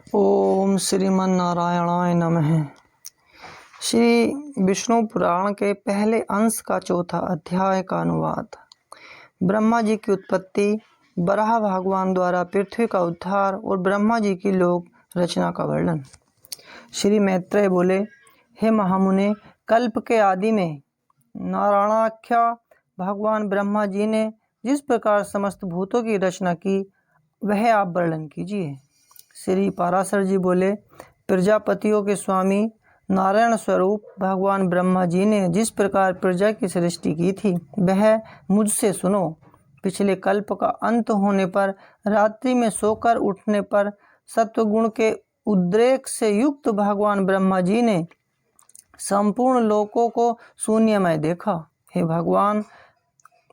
ओम श्रीमन नारायणाय नमः। श्री विष्णु पुराण के पहले अंश का चौथा अध्याय का अनुवाद। ब्रह्मा जी की उत्पत्ति, बराह भगवान द्वारा पृथ्वी का उद्धार और ब्रह्मा जी की लोक रचना का वर्णन। श्री मैत्रेय बोले, हे महामुने, कल्प के आदि में नारायणाख्या भगवान ब्रह्मा जी ने जिस प्रकार समस्त भूतों की रचना की वह आप वर्णन कीजिए। श्री पाराशर जी बोले, प्रजापतियों के स्वामी नारायण स्वरूप भगवान ब्रह्मा जी ने जिस प्रकार प्रजा की सृष्टि की थी वह मुझसे सुनो। पिछले कल्प का अंत होने पर रात्रि में सोकर उठने पर सत्वगुण के उद्रेक से युक्त भगवान ब्रह्मा जी ने संपूर्ण लोकों को शून्यमय देखा। हे भगवान,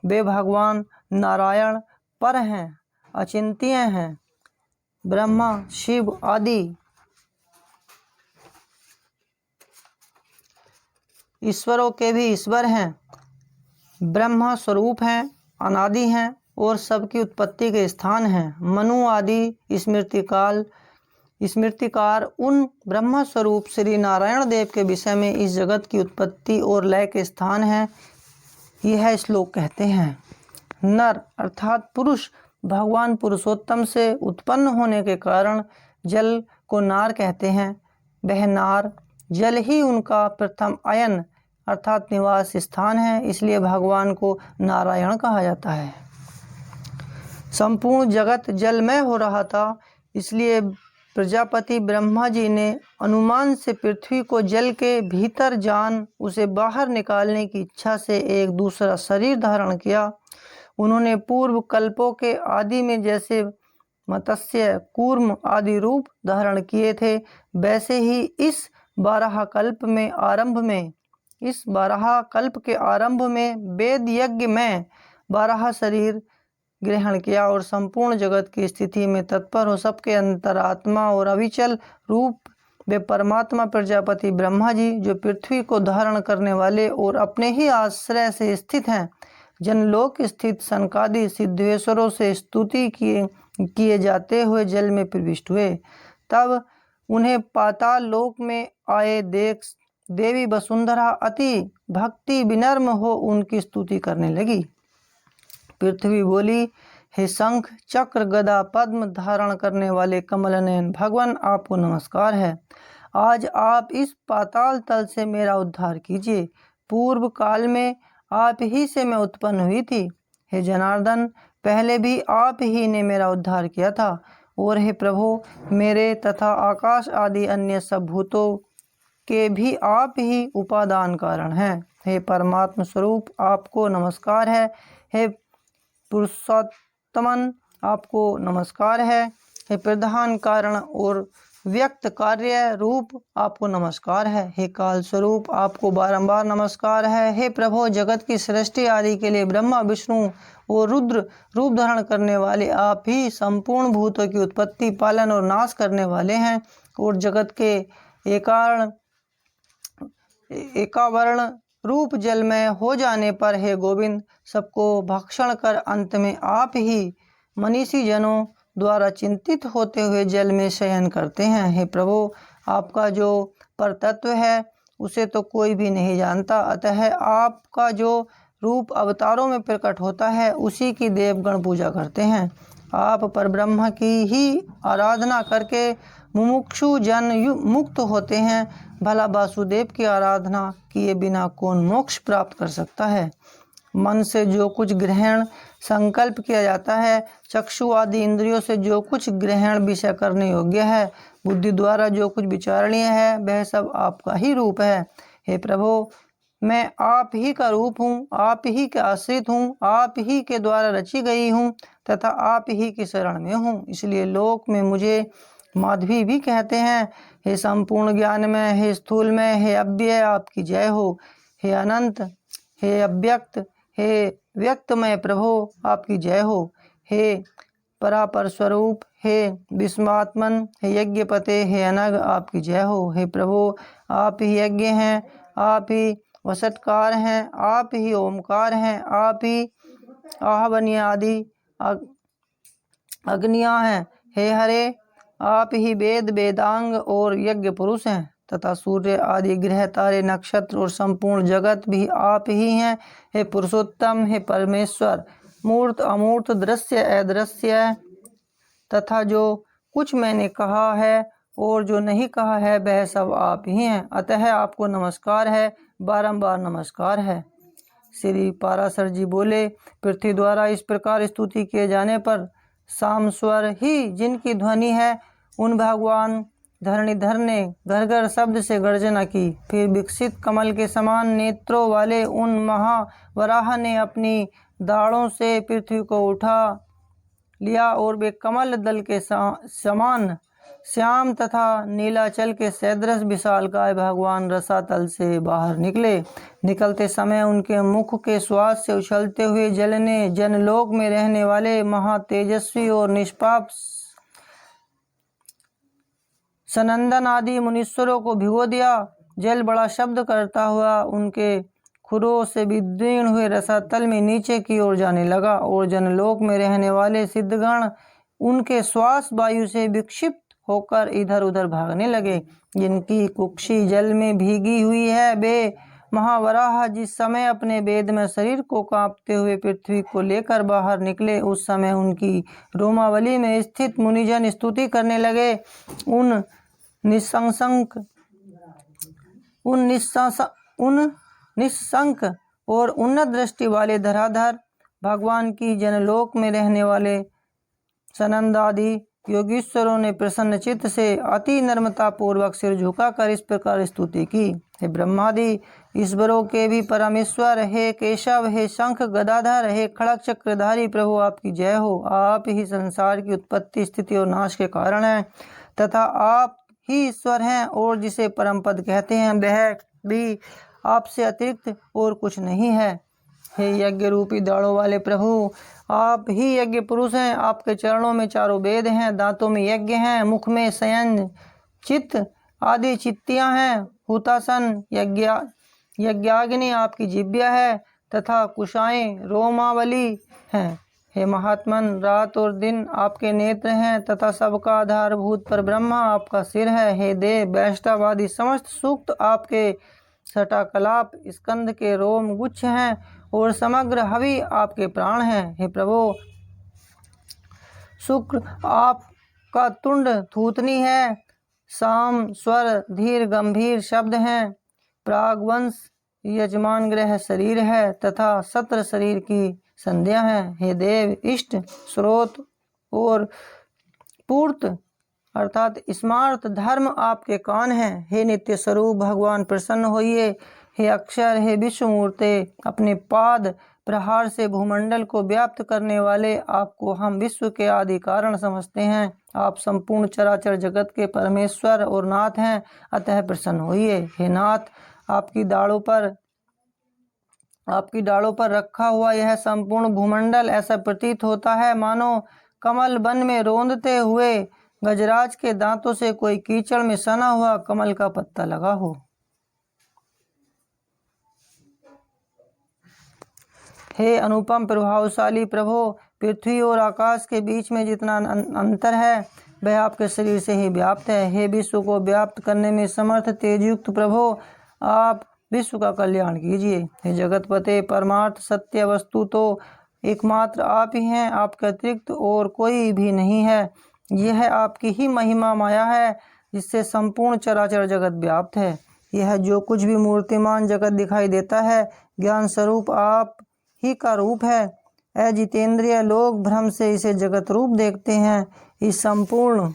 वे भगवान नारायण पर हैं, अचिंत्य हैं, ब्रह्मा शिव आदि ईश्वरों के भी ईश्वर हैं, ब्रह्मा स्वरूप हैं, अनादि हैं और सबकी उत्पत्ति के स्थान हैं। मनु आदि स्मृतिकार उन ब्रह्मा स्वरूप श्री नारायण देव के विषय में इस जगत की उत्पत्ति और लय के स्थान हैं। यह श्लोक कहते हैं, नर अर्थात पुरुष भगवान पुरुषोत्तम से उत्पन्न होने के कारण जल को नार कहते हैं। वह नार जल ही उनका प्रथम अयन अर्थात निवास स्थान है, इसलिए भगवान को नारायण कहा जाता है। संपूर्ण जगत जलमय हो रहा था, इसलिए प्रजापति ब्रह्मा जी ने अनुमान से पृथ्वी को जल के भीतर जान उसे बाहर निकालने की इच्छा से एक दूसरा शरीर धारण किया। उन्होंने पूर्व कल्पों के आदि में जैसे मत्स्य, कूर्म आदि रूप धारण किए थे, वैसे ही इस बारह कल्प के आरंभ में वेद यज्ञ में 12 शरीर ग्रहण किया और संपूर्ण जगत की स्थिति में तत्पर हो सबके अंतरात्मा और अविचल रूप वे परमात्मा प्रजापति ब्रह्मा जी, जो पृथ्वी को धारण करने वाले और अपने ही आश्रय से स्थित हैं, जनलोक स्थित सनकादि सिद्धेश्वरों से स्तुति किए जाते हुए जल में प्रविष्ट हुए। तब उन्हें पाताल लोक में आए देख देवी वसुंधरा अति भक्ति विनम्र हो उनकी स्तुति करने लगी। पृथ्वी बोली, हे शंख चक्र गदा पद्म धारण करने वाले कमलनयन भगवान, आपको नमस्कार है। आज आप इस पाताल तल से मेरा उद्धार कीजिए। पूर्व काल में आप ही से मैं उत्पन्न हुई थी। हे जनार्दन, पहले भी आप ही ने मेरा उद्धार किया था। और हे प्रभु, मेरे तथा आकाश आदि अन्य सब भूतों के भी आप ही उपादान कारण हैं। हे परमात्म स्वरूप, आपको नमस्कार है। हे पुरुषोत्तमन, आपको नमस्कार है। हे प्रधान कारण और व्यक्त कार्य रूप, आपको नमस्कार है। हे काल स्वरूप, आपको बारंबार नमस्कार है। हे प्रभु, जगत की सृष्टि आदि के लिए ब्रह्मा विष्णु और रुद्र रूप धारण करने वाले आप ही संपूर्ण भूतों की उत्पत्ति, पालन और नाश करने वाले हैं। और जगत के एकावर्ण रूप जल में हो जाने पर हे गोविंद, सबको भक्षण कर अंत में आप ही मनीषी जनों द्वारा चिंतित होते हुए जल में शयन करते हैं। हे प्रभु, आपका जो परतत्व है उसे तो कोई भी नहीं जानता, अतः आपका जो रूप अवतारों में प्रकट होता है उसी की देवगण पूजा करते हैं। आप परब्रह्म की ही आराधना करके मुमुक्षु जन मुक्त होते हैं। भला वासुदेव की आराधना किए बिना कौन मोक्ष प्राप्त कर सकता है। मन से जो कुछ ग्रहण संकल्प किया जाता है, चक्षु आदि इंद्रियों से जो कुछ ग्रहण विषय करने योग्य है, बुद्धि द्वारा जो कुछ विचारणीय है, वह सब आपका ही रूप है। हे प्रभु, मैं आप ही का रूप हूँ, आप ही के आश्रित हूँ, आप ही के द्वारा रची गई हूँ तथा आप ही की शरण में हूँ, इसलिए लोक में मुझे माधवी भी कहते हैं। हे संपूर्ण ज्ञान में, हे स्थूल में, हे अव्यय, आपकी जय हो। हे अनंत, हे अव्यक्त, हे व्यक्तमय प्रभु, आपकी जय हो। हे परापर स्वरूप, हे विस्मात्मन, हे यज्ञपते, हे अनग, आपकी जय हो। हे प्रभु, आप ही यज्ञ हैं, आप ही वसटकार हैं, आप ही ओमकार हैं, आप ही आहवनीय आदि अग्नियाँ हैं। हे हरे, आप ही वेद वेदांग और यज्ञ पुरुष हैं तथा सूर्य आदि ग्रह तारे नक्षत्र और संपूर्ण जगत भी आप ही हैं। हे पुरुषोत्तम, हे परमेश्वर, मूर्त अमूर्त, दृश्य अदृश्य तथा जो कुछ मैंने कहा है और जो नहीं कहा है वह सब आप ही हैं। अतः आपको नमस्कार है, बारंबार नमस्कार है। श्री पाराशर जी बोले, पृथ्वी द्वारा इस प्रकार स्तुति किए जाने पर सामस्वर ही जिनकी ध्वनि है, उन भगवान धरणीधर ने घर घर शब्द से गर्जना की। फिर विकसित कमल के समान नेत्रों वाले उन महावराह ने अपनी दाढ़ों से पृथ्वी को उठा लिया और वे कमल दल के समान श्याम तथा नीलाचल के सदृश विशालकाय भगवान रसातल से बाहर निकले। निकलते समय उनके मुख के श्वास से उछलते हुए जल ने जनलोक में रहने वाले महातेजस्वी और निष्पाप सनंदन आदि मुनीश्वरों को भिगो दिया। जल बड़ा शब्द करता हुआ उनके खुरों से विदीर्ण हुए रसातल में नीचे की ओर जाने लगा और जनलोक में रहने वाले सिद्धगण उनके श्वास वायु से विक्षिप्त होकर इधर उधर भागने लगे। जिनकी कुक्षी जल में भीगी हुई है, वे महावराह जिस समय अपने वेद में शरीर को कांपते हुए पृथ्वी को लेकर बाहर निकले, उस समय उनकी रोमावली में स्थित मुनिजन स्तुति करने लगे। उन निस्संक और उन्नत दृष्टि वाले धराधर भगवान की जनलोक में रहने वाले सनंदादि योगीश्वरों ने प्रसन्न चित्त से अति नम्रता पूर्वक सिर झुकाकर इस प्रकार स्तुति की। हे ब्रह्मादि ईश्वरों के भी परमेश्वर, हे केशव, हे शंख गदाधर, हे खड़ग चक्रधारी प्रभु, आपकी जय हो। आप ही संसार की उत्पत्ति स्थिति और नाश के कारण हैं तथा आप ही ईश्वर हैं और जिसे परम पद कहते हैं वह भी आपसे अतिरिक्त और कुछ नहीं है। हे यज्ञ रूपी दाढ़ों वाले प्रभु, आप ही यज्ञ पुरुष हैं। आपके चरणों में चारों वेद हैं, दांतों में यज्ञ हैं, मुख में शयन चित्त आदि चित्तियां हैं, हुतासन यज्ञाग्नि आपकी जिह्वा है तथा कुशाएं रोमावली हैं। हे महात्मन, रात और दिन आपके नेत्र हैं तथा सबका आधारभूत पर ब्रह्मा आपका सिर है। हे देव वैष्णवादि समस्त सूक्त आपके सटाकलाप स्कंद के रोम गुच्छ हैं और समग्र हवि आपके प्राण हैं। हे प्रभु, शुक्र आपका तुंड थूतनी है, साम स्वर धीर गंभीर शब्द हैं, प्रागवंश यजमान ग्रह शरीर है तथा सत्र शरीर की संध्या है। हे देव, इष्ट स्रोत और पूर्त अर्थात स्मार्त धर्म आपके कान हैं। हे नित्य स्वरूप भगवान, प्रसन्न होइए। हे अक्षर, हे विश्वमूर्ते, अपने पाद प्रहार से भूमंडल को व्याप्त करने वाले आपको हम विश्व के आदि कारण समझते हैं। आप संपूर्ण चराचर जगत के परमेश्वर और नाथ हैं, अतः प्रसन्न होइए। हे नाथ, आपकी डालों पर रखा हुआ यह संपूर्ण भूमंडल ऐसा प्रतीत होता है मानो कमल वन में रोंदते हुए गजराज के दांतों से कोई कीचड़ में सना हुआ कमल का पत्ता लगा हो। हे अनुपम प्रभावशाली प्रभु, पृथ्वी और आकाश के बीच में जितना अंतर है वह आपके शरीर से ही व्याप्त है। हे विश्व को व्याप्त करने में समर्थ तेजयुक्त प्रभु, आप विश्व का कल्याण कीजिए। हे जगतपते, परमार्थ सत्य वस्तु तो एकमात्र आप ही हैं, आपके अतिरिक्त और कोई भी नहीं है। यह आपकी ही महिमा माया है जिससे संपूर्ण चराचर जगत व्याप्त है। यह जो कुछ भी मूर्तिमान जगत दिखाई देता है ज्ञान स्वरूप आप ही का रूप है। अजितेंद्रिय लोग भ्रम से इसे जगत रूप देखते हैं। इस संपूर्ण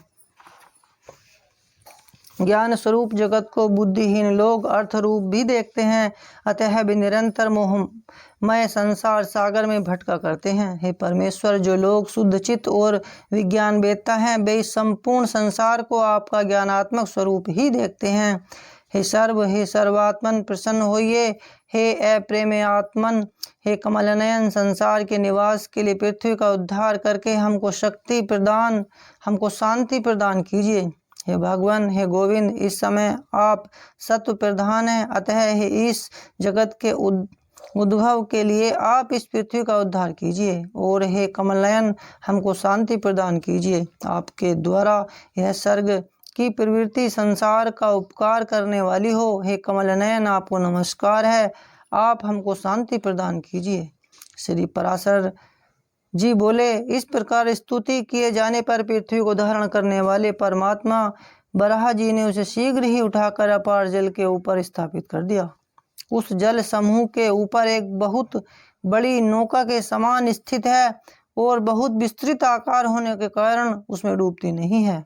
ज्ञान स्वरूप जगत को बुद्धिहीन लोग अर्थ रूप भी देखते हैं, अतः वे निरंतर मोहमय संसार सागर में भटका करते हैं। हे परमेश्वर, जो लोग शुद्ध चित्त और विज्ञान वेत्ता हैं वे इस संपूर्ण संसार को आपका ज्ञानात्मक स्वरूप ही देखते हैं। हे सर्वात्मन, प्रसन्न होइए। हे अप्रेम आत्मन, हे कमलनयन, संसार के निवास के लिए पृथ्वी का उद्धार करके हमको शांति प्रदान कीजिए। हे भगवान, हे गोविंद, इस समय आप सत्व प्रधान हैं, अतः हे इस जगत के उद्भव के लिए आप इस पृथ्वी का उद्धार कीजिए, और हे कमलनयन हमको शांति प्रदान कीजिए। आपके द्वारा यह स्वर्ग की प्रवृत्ति संसार का उपकार करने वाली हो। हे कमलनयन आपको नमस्कार है, आप हमको शांति प्रदान कीजिए। श्री पराशर जी बोले, इस प्रकार स्तुति किए जाने पर पृथ्वी को धारण करने वाले परमात्मा बराह जी ने उसे शीघ्र ही उठाकर अपार जल के ऊपर स्थापित कर दिया। उस जल समूह के ऊपर एक बहुत बड़ी नौका के समान स्थित है और बहुत विस्तृत आकार होने के कारण उसमें डूबती नहीं है।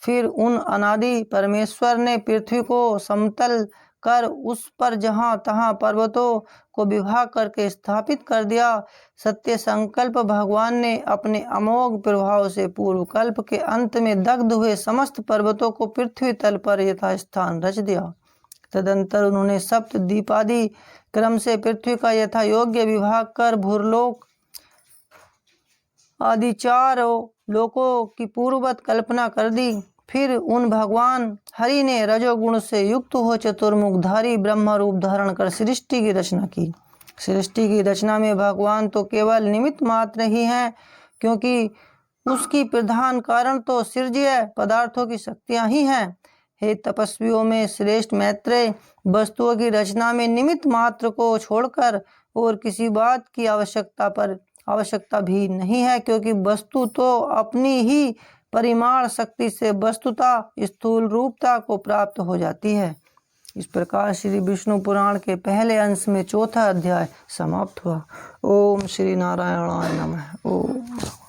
फिर उन अनादि परमेश्वर ने पृथ्वी को समतल कर उस पर जहाँ तहाँ पर्वतों को विभाग करके स्थापित कर दिया। सत्य संकल्प भगवान ने अपने अमोघ प्रभाव से पूर्व कल्प के अंत में दग्ध हुए समस्त पर्वतों को पृथ्वी तल पर यथास्थान रच दिया। तदंतर उन्होंने सप्त दीपादि क्रम से पृथ्वी का यथा योग्य विभाग कर भूरलोक आदि 4 लोकों की पूर्ववत कल्पना कर दी। फिर उन भगवान हरि ने रजोगुण से युक्त हो चतुर्मुखधारी ब्रह्म रूप धारण कर सृष्टि की रचना की। सृष्टि की रचना में भगवान तो केवल निमित्त मात्र ही हैं, क्योंकि उसकी प्रधान कारण तो सृज्य पदार्थों की शक्तियां ही हैं। हे तपस्वियों में श्रेष्ठ मैत्रेय, वस्तुओं की रचना में निमित्त मात्र को छोड़कर और किसी बात की आवश्यकता भी नहीं है, क्योंकि वस्तु तो अपनी ही परिमाण शक्ति से वस्तुता स्थूल रूपता को प्राप्त हो जाती है। इस प्रकार श्री विष्णु पुराण के पहले अंश में 4था अध्याय समाप्त हुआ। ओम श्री नारायणाय नमः। ओम।